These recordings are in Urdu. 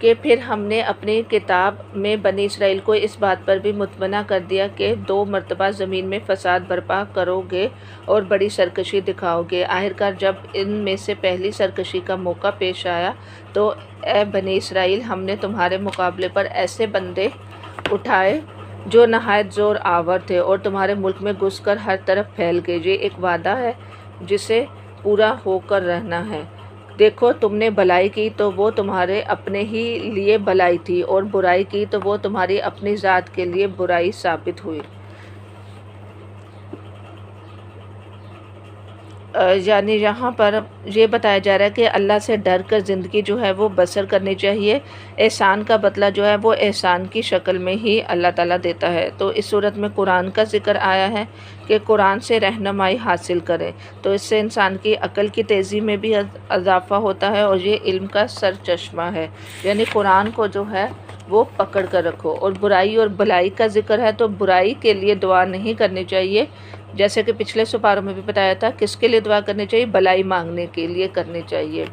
کہ پھر ہم نے اپنی کتاب میں بنی اسرائیل کو اس بات پر بھی مطمئن کر دیا کہ 2 مرتبہ زمین میں فساد برپا کرو گے اور بڑی سرکشی دکھاؤ گے۔ آخرکار جب ان میں سے پہلی سرکشی کا موقع پیش آیا تو اے بنی اسرائیل، ہم نے تمہارے مقابلے پر ایسے بندے اٹھائے جو نہایت زور آور تھے اور تمہارے ملک میں گھس کر ہر طرف پھیل گئے۔ یہ ایک وعدہ ہے جسے پورا ہو کر رہنا ہے۔ دیکھو، تم نے بھلائی کی تو وہ تمہارے اپنے ہی لیے بھلائی تھی، اور برائی کی تو وہ تمہاری اپنی ذات کے لیے برائی ثابت ہوئی۔ یعنی یہاں پر یہ بتایا جا رہا ہے کہ اللہ سے ڈر کر زندگی جو ہے وہ بسر کرنی چاہیے۔ احسان کا بدلہ جو ہے وہ احسان کی شکل میں ہی اللہ تعالیٰ دیتا ہے۔ تو اس صورت میں قرآن کا ذکر آیا ہے کہ قرآن سے رہنمائی حاصل کریں، تو اس سے انسان کی عقل کی تیزی میں بھی اضافہ ہوتا ہے اور یہ علم کا سرچشمہ ہے۔ یعنی قرآن کو جو ہے وہ پکڑ کر رکھو۔ اور برائی اور بھلائی کا ذکر ہے تو برائی کے لیے دعا نہیں کرنی چاہیے، جیسے کہ پچھلے سپاروں میں بھی بتایا تھا کس کے لیے دعا کرنی چاہیے، بھلائی مانگنے کے لیے کرنی چاہیے۔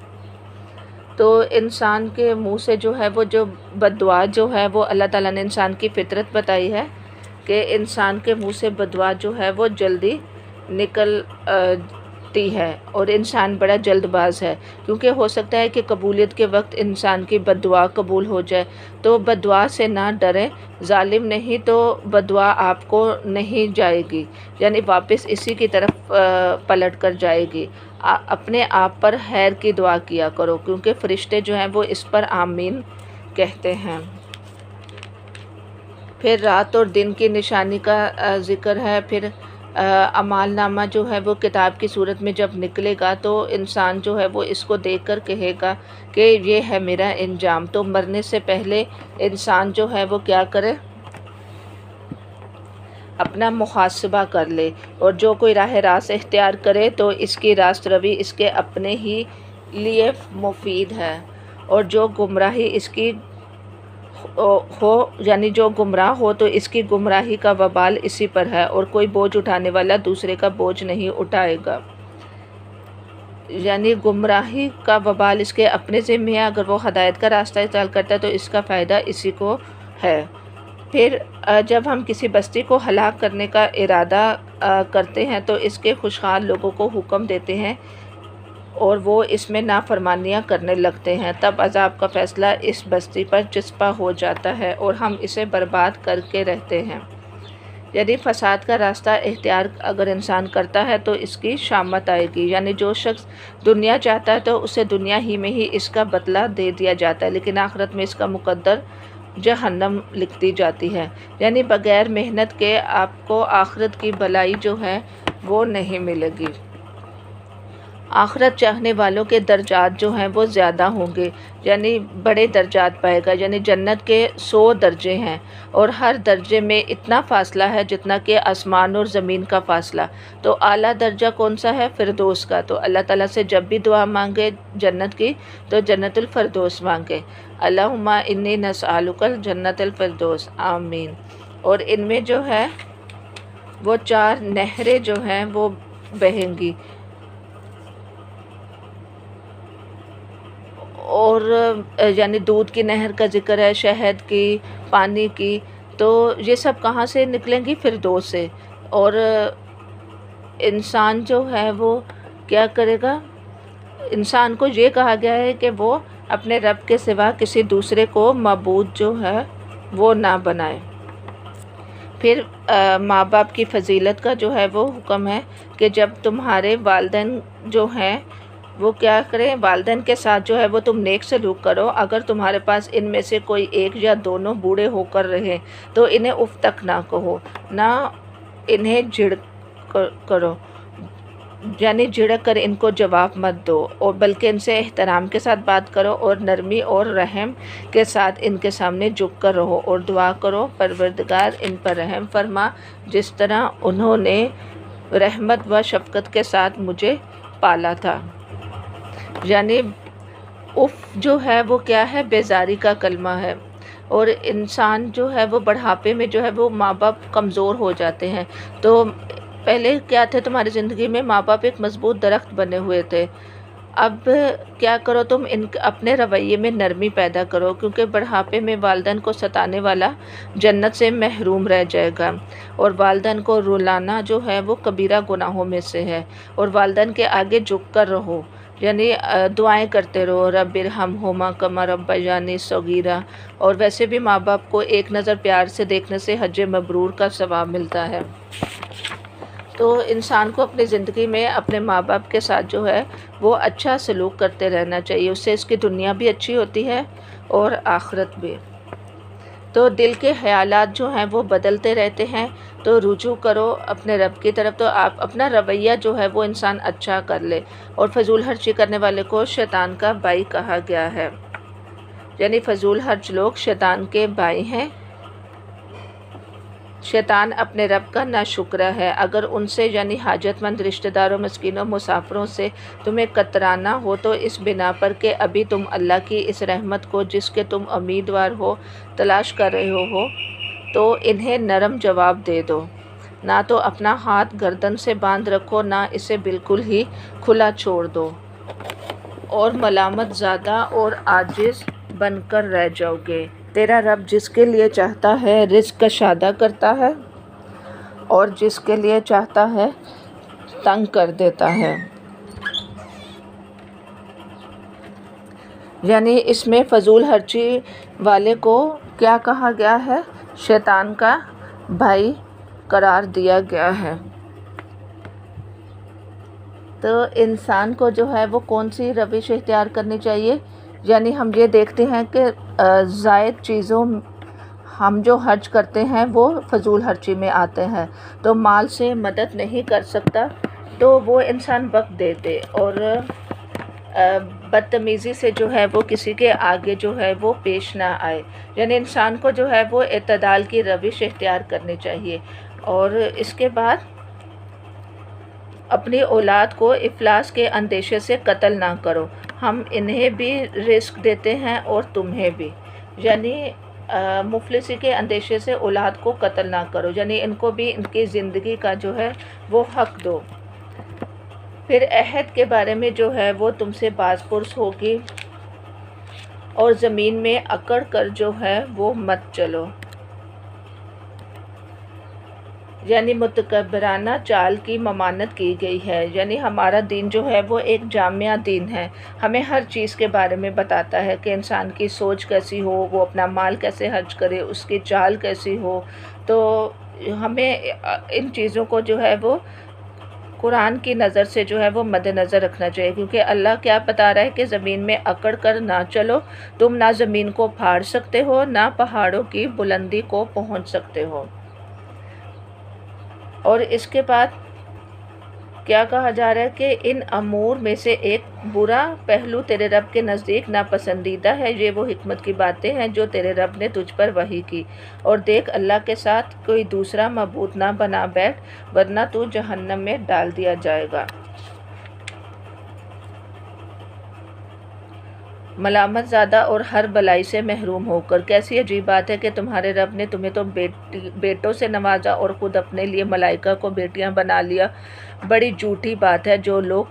تو انسان کے منہ سے جو ہے وہ جو بد دعا جو ہے وہ اللہ تعالیٰ نے انسان کی فطرت بتائی ہے کہ انسان کے منہ سے بد دعا جو ہے وہ جلدی نکلتی ہے، اور انسان بڑا جلد باز ہے، کیونکہ ہو سکتا ہے کہ قبولیت کے وقت انسان کی بد دعا قبول ہو جائے۔ تو بد دعا سے نہ ڈریں، ظالم نہیں تو بد دعا آپ کو نہیں جائے گی، یعنی واپس اسی کی طرف پلٹ کر جائے گی۔ اپنے آپ پر خیر کی دعا کیا کرو، کیونکہ فرشتے جو ہیں وہ اس پر آمین کہتے ہیں۔ پھر رات اور دن کی نشانی کا ذکر ہے۔ پھر اعمال نامہ جو ہے وہ کتاب کی صورت میں جب نکلے گا تو انسان جو ہے وہ اس کو دیکھ کر کہے گا کہ یہ ہے میرا انجام۔ تو مرنے سے پہلے انسان جو ہے وہ کیا کرے، اپنا محاسبہ کر لے، اور جو کوئی راہ راست اختیار کرے تو اس کی راست روی اس کے اپنے ہی لیے مفید ہے، اور جو گمراہی اس کی ہو، یعنی جو گمراہ ہو تو اس کی گمراہی کا وبال اسی پر ہے، اور کوئی بوجھ اٹھانے والا دوسرے کا بوجھ نہیں اٹھائے گا۔ یعنی گمراہی کا وبال اس کے اپنے ذمہ ہے، اگر وہ ہدایت کا راستہ اختیار کرتا ہے تو اس کا فائدہ اسی کو ہے۔ پھر جب ہم کسی بستی کو ہلاک کرنے کا ارادہ کرتے ہیں تو اس کے خوشحال لوگوں کو حکم دیتے ہیں اور وہ اس میں نافرمانیاں کرنے لگتے ہیں، تب عذاب کا فیصلہ اس بستی پر چسپاں ہو جاتا ہے اور ہم اسے برباد کر کے رہتے ہیں۔ یعنی فساد کا راستہ اختیار اگر انسان کرتا ہے تو اس کی شامت آئے گی، یعنی جو شخص دنیا چاہتا ہے تو اسے دنیا ہی میں ہی اس کا بدلہ دے دیا جاتا ہے، لیکن آخرت میں اس کا مقدر جہنم لکھ دی جاتی ہے۔ یعنی بغیر محنت کے آپ کو آخرت کی بھلائی جو ہے وہ نہیں ملے گی۔ آخرت چاہنے والوں کے درجات جو ہیں وہ زیادہ ہوں گے، یعنی بڑے درجات پائے گا۔ یعنی جنت کے 100 درجے ہیں اور ہر درجے میں اتنا فاصلہ ہے جتنا کہ آسمان اور زمین کا فاصلہ۔ تو اعلیٰ درجہ کون سا ہے؟ فردوس کا۔ تو اللہ تعالیٰ سے جب بھی دعا مانگے جنت کی تو جنت الفردوس مانگے، اللہم انی نسألک جنت الفردوس، آمین۔ اور ان میں جو ہے وہ 4 نہریں جو ہیں وہ بہیں گی، اور یعنی دودھ کی نہر کا ذکر ہے، شہد کی، پانی کی، تو یہ سب کہاں سے نکلیں گی؟ فردوس سے۔ اور انسان جو ہے وہ کیا کرے گا؟ انسان کو یہ کہا گیا ہے کہ وہ اپنے رب کے سوا کسی دوسرے کو معبود جو ہے وہ نہ بنائے۔ پھر ماں باپ کی فضیلت کا جو ہے وہ حکم ہے کہ جب تمہارے والدین جو ہیں وہ کیا کریں، والدین کے ساتھ جو ہے وہ تم نیک سلوک کرو۔ اگر تمہارے پاس ان میں سے کوئی ایک یا دونوں بوڑھے ہو کر رہے تو انہیں اف تک نہ کہو، نہ انہیں جھڑک کرو، یعنی جھڑک کر ان کو جواب مت دو، اور بلکہ ان سے احترام کے ساتھ بات کرو اور نرمی اور رحم کے ساتھ ان کے سامنے جھک کر رہو، اور دعا کرو پروردگار ان پر رحم فرما جس طرح انہوں نے رحمت و شفقت کے ساتھ مجھے پالا تھا۔ یعنی اف جو ہے وہ کیا ہے؟ بیزاری کا کلمہ ہے۔ اور انسان جو ہے وہ بڑھاپے میں جو ہے وہ ماں باپ کمزور ہو جاتے ہیں۔ تو پہلے کیا تھے تمہاری زندگی میں؟ ماں باپ ایک مضبوط درخت بنے ہوئے تھے، اب کیا کرو تم اپنے رویے میں نرمی پیدا کرو، کیونکہ بڑھاپے میں والدین کو ستانے والا جنت سے محروم رہ جائے گا، اور والدین کو رلانا جو ہے وہ کبیرہ گناہوں میں سے ہے۔ اور والدین کے آگے جھک کر رہو، یعنی دعائیں کرتے رہو، رب ارحمہما کما ربیانی صغیرا۔ اور ویسے بھی ماں باپ کو ایک نظر پیار سے دیکھنے سے حج مبرور کا ثواب ملتا ہے۔ تو انسان کو اپنی زندگی میں اپنے ماں باپ کے ساتھ جو ہے وہ اچھا سلوک کرتے رہنا چاہیے، اس سے اس کی دنیا بھی اچھی ہوتی ہے اور آخرت بھی۔ تو دل کے خیالات جو ہیں وہ بدلتے رہتے ہیں، تو رجوع کرو اپنے رب کی طرف، تو آپ اپنا رویہ جو ہے وہ انسان اچھا کر لے۔ اور فضول خرچی کرنے والے کو شیطان کا بھائی کہا گیا ہے، یعنی فضول خرچ لوگ شیطان کے بھائی ہیں۔ شیطان اپنے رب کا ناشکرا ہے، اگر ان سے یعنی حاجت مند رشتہ داروں، مسکینوں، مسافروں سے تمہیں کترانا ہو تو اس بنا پر کہ ابھی تم اللہ کی اس رحمت کو جس کے تم امیدوار ہو تلاش کر رہے ہو، تو انہیں نرم جواب دے دو، نہ تو اپنا ہاتھ گردن سے باندھ رکھو، نہ اسے بالکل ہی کھلا چھوڑ دو، اور ملامت زادہ اور عاجز بن کر رہ جاؤ گے۔ تیرا رب جس کے لیے چاہتا ہے رزق کشادہ کرتا ہے، اور جس کے لیے چاہتا ہے تنگ کر دیتا ہے۔ یعنی اس میں فضول خرچی والے کو کیا کہا گیا ہے؟ شیطان کا بھائی قرار دیا گیا ہے۔ تو انسان کو جو ہے وہ کون سی روش اختیار کرنی چاہیے؟ یعنی ہم یہ دیکھتے ہیں کہ زائد چیزوں ہم جو خرچ کرتے ہیں وہ فضول خرچی میں آتے ہیں، تو مال سے مدد نہیں کر سکتا تو وہ انسان وقت دے دے، اور بدتمیزی سے جو ہے وہ کسی کے آگے جو ہے وہ پیش نہ آئے۔ یعنی انسان کو جو ہے وہ اعتدال کی روش اختیار کرنی چاہیے۔ اور اس کے بعد اپنی اولاد کو افلاس کے اندیشے سے قتل نہ کرو، ہم انہیں بھی رزق دیتے ہیں اور تمہیں بھی۔ یعنی مفلسی کے اندیشے سے اولاد کو قتل نہ کرو، یعنی ان کو بھی ان کی زندگی کا جو ہے وہ حق دو۔ پھر عہد کے بارے میں جو ہے وہ تم سے باز پرس ہوگی، اور زمین میں اکڑ کر جو ہے وہ مت چلو، یعنی متکبرانہ چال کی ممانعت کی گئی ہے۔ یعنی ہمارا دین جو ہے وہ ایک جامع دین ہے، ہمیں ہر چیز کے بارے میں بتاتا ہے کہ انسان کی سوچ کیسی ہو، وہ اپنا مال کیسے خرچ کرے، اس کی چال کیسی ہو۔ تو ہمیں ان چیزوں کو جو ہے وہ قرآن کی نظر سے جو ہے وہ مد نظر رکھنا چاہیے، کیونکہ اللہ کیا بتا رہا ہے کہ زمین میں اکڑ کر نہ چلو، تم نہ زمین کو پھاڑ سکتے ہو، نہ پہاڑوں کی بلندی کو پہنچ سکتے ہو۔ اور اس کے بعد کیا کہا جا رہا ہے کہ ان امور میں سے ایک برا پہلو تیرے رب کے نزدیک ناپسندیدہ ہے، یہ وہ حکمت کی باتیں ہیں جو تیرے رب نے تجھ پر وحی کی، اور دیکھ اللہ کے ساتھ کوئی دوسرا معبود نہ بنا بیٹھ، ورنہ تو جہنم میں ڈال دیا جائے گا۔ ملامت زادہ اور ہر بلائی سے محروم ہو کر، کیسی عجیب بات ہے کہ تمہارے رب نے تمہیں تو بیٹوں سے نوازا اور خود اپنے لیے ملائکہ کو بیٹیاں بنا لیا۔ بڑی جھوٹی بات ہے جو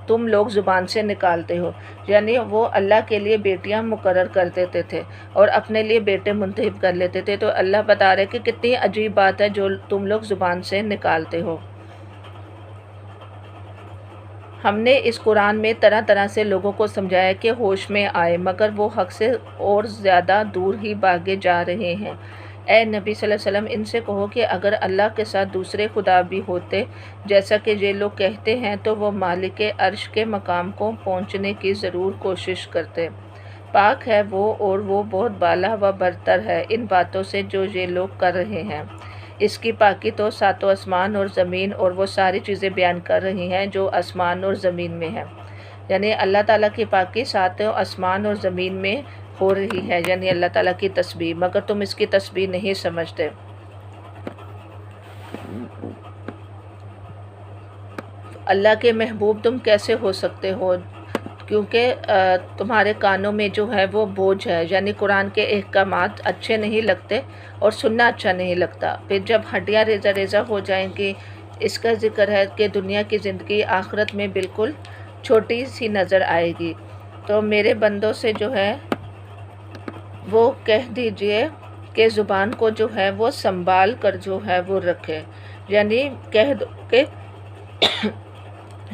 تم لوگ زبان سے نکالتے ہو۔ یعنی وہ اللہ کے لیے بیٹیاں مقرر کر دیتے تھے اور اپنے لیے بیٹے منتخب کر لیتے تھے، تو اللہ بتا رہے کہ کتنی عجیب بات ہے جو تم لوگ زبان سے نکالتے ہو۔ ہم نے اس قرآن میں طرح طرح سے لوگوں کو سمجھایا کہ ہوش میں آئے، مگر وہ حق سے اور زیادہ دور ہی بھاگے جا رہے ہیں۔ اے نبی صلی اللہ علیہ وسلم، ان سے کہو کہ اگر اللہ کے ساتھ دوسرے خدا بھی ہوتے جیسا کہ یہ لوگ کہتے ہیں تو وہ مالک عرش کے مقام کو پہنچنے کی ضرور کوشش کرتے۔ پاک ہے وہ، اور وہ بہت بالا و برتر ہے ان باتوں سے جو یہ لوگ کر رہے ہیں۔ اس کی پاکی تو ساتوں آسمان اور زمین اور وہ ساری چیزیں بیان کر رہی ہیں جو آسمان اور زمین میں ہیں۔ یعنی اللہ تعالیٰ کی پاکی ساتوں آسمان اور زمین میں ہو رہی ہے، یعنی اللہ تعالیٰ کی تسبیح، مگر تم اس کی تسبیح نہیں سمجھتے۔ اللہ کے محبوب تم کیسے ہو سکتے ہو، کیونکہ تمہارے کانوں میں جو ہے وہ بوجھ ہے، یعنی قرآن کے احکامات اچھے نہیں لگتے اور سننا اچھا نہیں لگتا۔ پھر جب ہڈیاں ریزہ ریزہ ہو جائیں گی، اس کا ذکر ہے کہ دنیا کی زندگی آخرت میں بالکل چھوٹی سی نظر آئے گی۔ تو میرے بندوں سے جو ہے وہ کہہ دیجئے کہ زبان کو جو ہے وہ سنبھال کر جو ہے وہ رکھے، یعنی کہہ دو کہ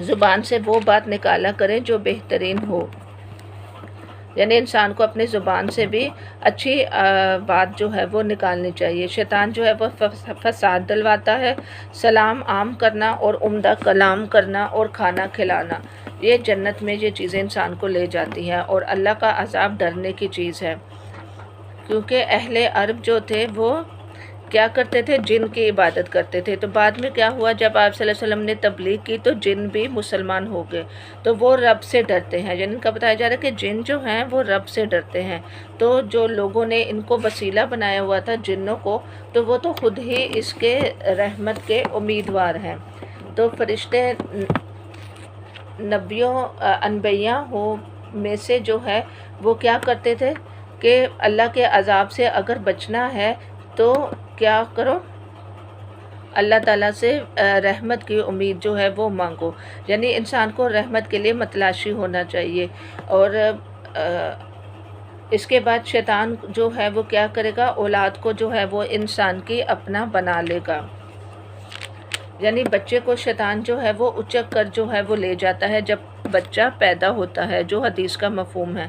زبان سے وہ بات نکالا کریں جو بہترین ہو، یعنی انسان کو اپنی زبان سے بھی اچھی بات جو ہے وہ نکالنی چاہیے۔ شیطان جو ہے وہ فساد ڈلواتا ہے۔ سلام عام کرنا اور عمدہ کلام کرنا اور کھانا کھلانا، یہ جنت میں یہ چیزیں انسان کو لے جاتی ہیں، اور اللہ کا عذاب ڈرنے کی چیز ہے، کیونکہ اہل عرب جو تھے وہ کیا کرتے تھے؟ جن کی عبادت کرتے تھے۔ تو بعد میں کیا ہوا؟ جب آپ صلی اللہ علیہ وسلم نے تبلیغ کی تو جن بھی مسلمان ہو گئے، تو وہ رب سے ڈرتے ہیں۔ یعنی ان کا بتایا جا رہا ہے کہ جن جو ہیں وہ رب سے ڈرتے ہیں۔ تو جو لوگوں نے ان کو وسیلہ بنایا ہوا تھا جنوں کو، تو وہ تو خود ہی اس کے رحمت کے امیدوار ہیں۔ تو فرشتے نبیوں انبیاء میں سے جو ہے وہ کیا کرتے تھے کہ اللہ کے عذاب سے اگر بچنا ہے تو کیا کرو؟ اللہ تعالیٰ سے رحمت کی امید جو ہے وہ مانگو، یعنی انسان کو رحمت کے لیے متلاشی ہونا چاہیے۔ اور اس کے بعد شیطان جو ہے وہ کیا کرے گا؟ اولاد کو جو ہے وہ انسان کی اپنا بنا لے گا، یعنی بچے کو شیطان جو ہے وہ اچک کر جو ہے وہ لے جاتا ہے جب بچہ پیدا ہوتا ہے، جو حدیث کا مفہوم ہے۔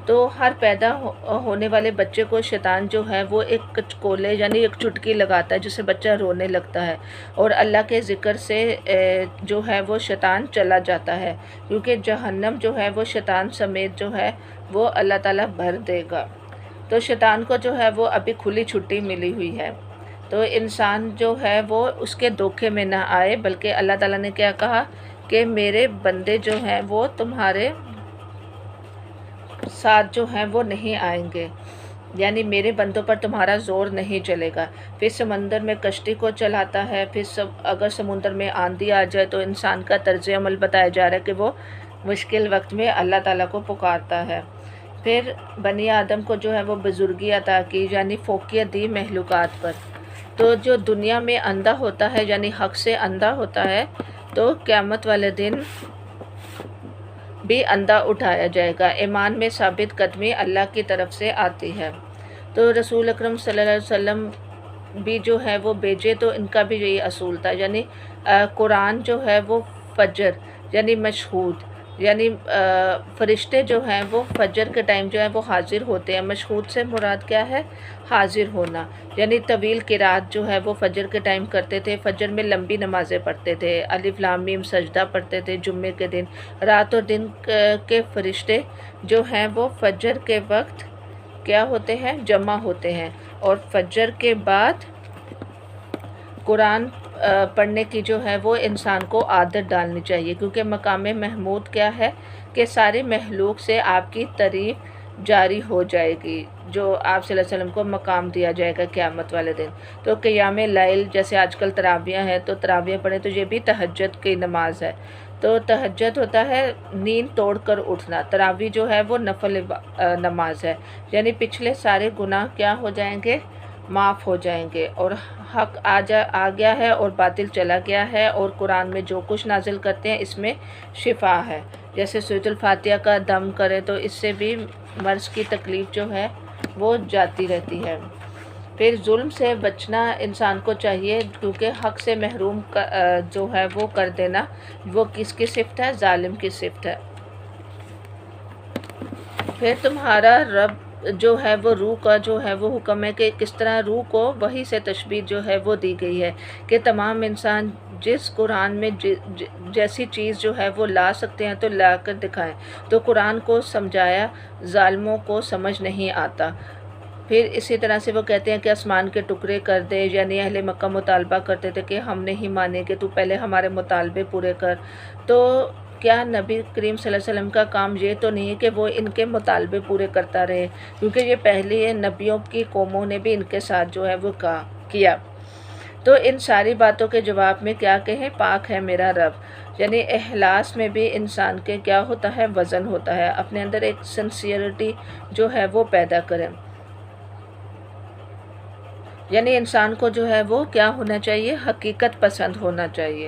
تو ہر پیدا ہونے والے بچے کو شیطان جو ہے وہ ایک کچکولے یعنی ایک چٹکی لگاتا ہے، جس سے بچہ رونے لگتا ہے، اور اللہ کے ذکر سے جو ہے وہ شیطان چلا جاتا ہے، کیونکہ جہنم جو ہے وہ شیطان سمیت جو ہے وہ اللہ تعالیٰ بھر دے گا۔ تو شیطان کو جو ہے وہ ابھی کھلی چھٹی ملی ہوئی ہے، تو انسان جو ہے وہ اس کے دھوکے میں نہ آئے، بلکہ اللہ تعالیٰ نے کیا کہا کہ میرے بندے جو ہیں وہ تمہارے ساتھ جو ہیں وہ نہیں آئیں گے، یعنی میرے بندوں پر تمہارا زور نہیں چلے گا۔ پھر سمندر میں کشتی کو چلاتا ہے، پھر اگر سمندر میں آندھی آ جائے تو انسان کا طرز عمل بتایا جا رہا ہے کہ وہ مشکل وقت میں اللہ تعالیٰ کو پکارتا ہے۔ پھر بنی آدم کو جو ہے وہ بزرگی عطا کی، یعنی فوقیت دی مخلوقات پر۔ تو جو دنیا میں اندھا ہوتا ہے یعنی حق سے اندھا ہوتا ہے، تو قیامت والے دن بھی اندھا اٹھایا جائے گا۔ ایمان میں ثابت قدمی اللہ کی طرف سے آتی ہے۔ تو رسول اکرم صلی اللہ علیہ وسلم بھی جو ہے وہ بھیجے، تو ان کا بھی یہی اصول تھا، یعنی قرآن جو ہے وہ فجر یعنی مشہود، یعنی فرشتے جو ہیں وہ فجر کے ٹائم جو ہے وہ حاضر ہوتے ہیں۔ مشہود سے مراد کیا ہے؟ حاضر ہونا، یعنی طویل قرات جو ہے وہ فجر کے ٹائم کرتے تھے۔ فجر میں لمبی نمازیں پڑھتے تھے، الف لام میم سجدہ پڑھتے تھے جمعے کے دن۔ رات اور دن کے فرشتے جو ہیں وہ فجر کے وقت کیا ہوتے ہیں؟ جمع ہوتے ہیں۔ اور فجر کے بعد قرآن پڑھنے کی جو ہے وہ انسان کو عادت ڈالنی چاہیے، کیونکہ مقام محمود کیا ہے کہ سارے مخلوق سے آپ کی تعریف جاری ہو جائے گی، جو آپ صلی اللہ علیہ وسلم کو مقام دیا جائے گا قیامت والے دن۔ تو قیام لیل جیسے آج کل تراویح ہیں، تو تراویح پڑھیں تو یہ بھی تہجد کی نماز ہے۔ تو تہجد ہوتا ہے نیند توڑ کر اٹھنا، تراویح جو ہے وہ نفل نماز ہے، یعنی پچھلے سارے گناہ کیا ہو جائیں گے؟ معاف ہو جائیں گے، اور حق آ گیا ہے اور باطل چلا گیا ہے، اور قرآن میں جو کچھ نازل کرتے ہیں اس میں شفا ہے۔ جیسے سورۃ الفاتحہ کا دم کرے تو اس سے بھی مرض کی تکلیف جو ہے وہ جاتی رہتی ہے۔ پھر ظلم سے بچنا انسان کو چاہیے، کیونکہ حق سے محروم جو ہے وہ کر دینا وہ کس کی صفت ہے؟ ظالم کی صفت ہے۔ پھر تمہارا رب جو ہے وہ روح کا جو ہے وہ حکم ہے کہ کس طرح روح کو وحی سے تشبیہ جو ہے وہ دی گئی ہے کہ تمام انسان جس قرآن میں جیسی چیز جو ہے وہ لا سکتے ہیں تو لا کر دکھائیں۔ تو قرآن کو سمجھایا، ظالموں کو سمجھ نہیں آتا۔ پھر اسی طرح سے وہ کہتے ہیں کہ آسمان کے ٹکڑے کر دے، یعنی اہل مکہ مطالبہ کرتے تھے کہ ہم نہیں مانیں گے، تو پہلے ہمارے مطالبے پورے کر۔ تو کیا نبی کریم صلی اللہ علیہ وسلم کا کام یہ تو نہیں کہ وہ ان کے مطالبے پورے کرتا رہے، کیونکہ یہ پہلی نبیوں کی قوموں نے بھی ان کے ساتھ جو ہے وہ کیا۔ تو ان ساری باتوں کے جواب میں کیا کہیں؟ پاک ہے میرا رب، یعنی اخلاص میں بھی انسان کے کیا ہوتا ہے؟ وزن ہوتا ہے، اپنے اندر ایک سنسیئرٹی جو ہے وہ پیدا کریں، یعنی انسان کو جو ہے وہ کیا ہونا چاہیے؟ حقیقت پسند ہونا چاہیے۔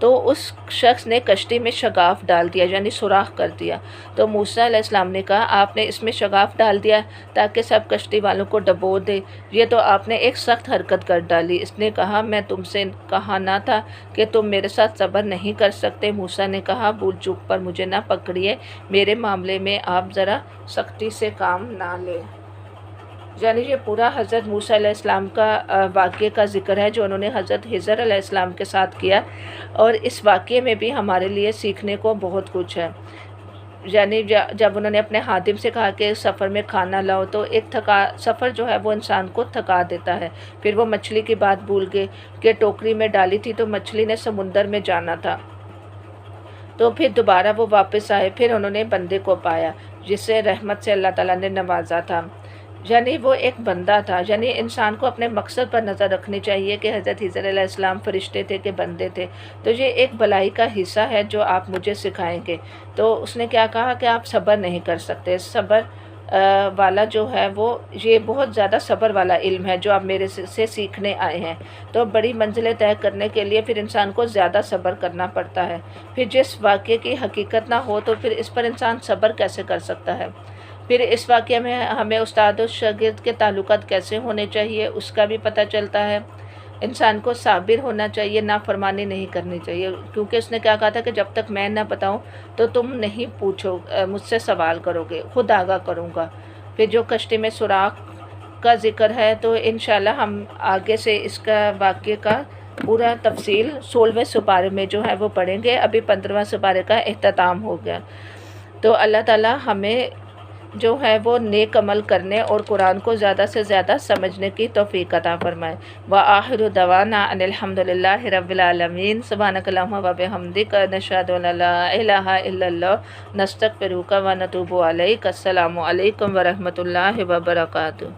تو اس شخص نے کشتی میں شگاف ڈال دیا، یعنی سوراخ کر دیا۔ تو موسیٰ علیہ السلام نے کہا آپ نے اس میں شگاف ڈال دیا تاکہ سب کشتی والوں کو ڈبو دے، یہ تو آپ نے ایک سخت حرکت کر ڈالی۔ اس نے کہا میں تم سے کہا نہ تھا کہ تم میرے ساتھ صبر نہیں کر سکتے؟ موسیٰ نے کہا بھول چوک پر مجھے نہ پکڑیے، میرے معاملے میں آپ ذرا سختی سے کام نہ لیں۔ یعنی یہ پورا حضرت موسیٰ علیہ السلام کا واقعے کا ذکر ہے جو انہوں نے حضرت خضر علیہ السلام کے ساتھ کیا، اور اس واقعے میں بھی ہمارے لیے سیکھنے کو بہت کچھ ہے۔ یعنی جب انہوں نے اپنے خادم سے کہا کہ سفر میں کھانا لاؤ، تو ایک سفر جو ہے وہ انسان کو تھکا دیتا ہے۔ پھر وہ مچھلی کی بات بھول گئے کہ ٹوکری میں ڈالی تھی تو مچھلی نے سمندر میں جانا تھا، تو پھر دوبارہ وہ واپس آئے، پھر انہوں نے بندے کو پایا جسے رحمت سے اللہ تعالیٰ نے نوازا تھا، یعنی وہ ایک بندہ تھا۔ یعنی انسان کو اپنے مقصد پر نظر رکھنی چاہیے کہ حضرت خضر علیہ السلام فرشتے تھے کہ بندے تھے، تو یہ ایک بلائی کا حصہ ہے جو آپ مجھے سکھائیں گے۔ تو اس نے کیا کہا کہ آپ صبر نہیں کر سکتے، صبر والا جو ہے وہ یہ بہت زیادہ صبر والا علم ہے جو آپ میرے سے سیکھنے آئے ہیں۔ تو بڑی منزلیں طے کرنے کے لیے پھر انسان کو زیادہ صبر کرنا پڑتا ہے۔ پھر جس واقعے کی حقیقت نہ ہو تو پھر اس پر انسان صبر کیسے کر سکتا ہے؟ پھر اس واقعے میں ہمیں استاد و شاگرد کے تعلقات کیسے ہونے چاہیے اس کا بھی پتہ چلتا ہے۔ انسان کو صابر ہونا چاہیے، نافرمانی نہیں کرنی چاہیے، کیونکہ اس نے کیا کہا تھا کہ جب تک میں نہ بتاؤں تو تم نہیں پوچھو، مجھ سے سوال کرو گے، خود آگاہ کروں گا۔ پھر جو کشتی میں سوراخ کا ذکر ہے تو انشاءاللہ ہم آگے سے اس کا واقعے کا پورا تفصیل 16ویں سپارے میں جو ہے وہ پڑھیں گے۔ ابھی 15واں سپارے کا اختتام ہو گیا۔ تو اللہ تعالیٰ ہمیں جو ہے وہ نیک عمل کرنے اور قرآن کو زیادہ سے زیادہ سمجھنے کی توفیق عطا فرمائے۔ وآخر دعوانا ان الحمد للہ رب العالمین۔ سبحانک اللہم و بحمدک، نشہد ان لا الہ الا اللہ، نستغفرک و نتوب الیک۔ السلام علیکم ورحمۃ اللہ وبرکاتہ۔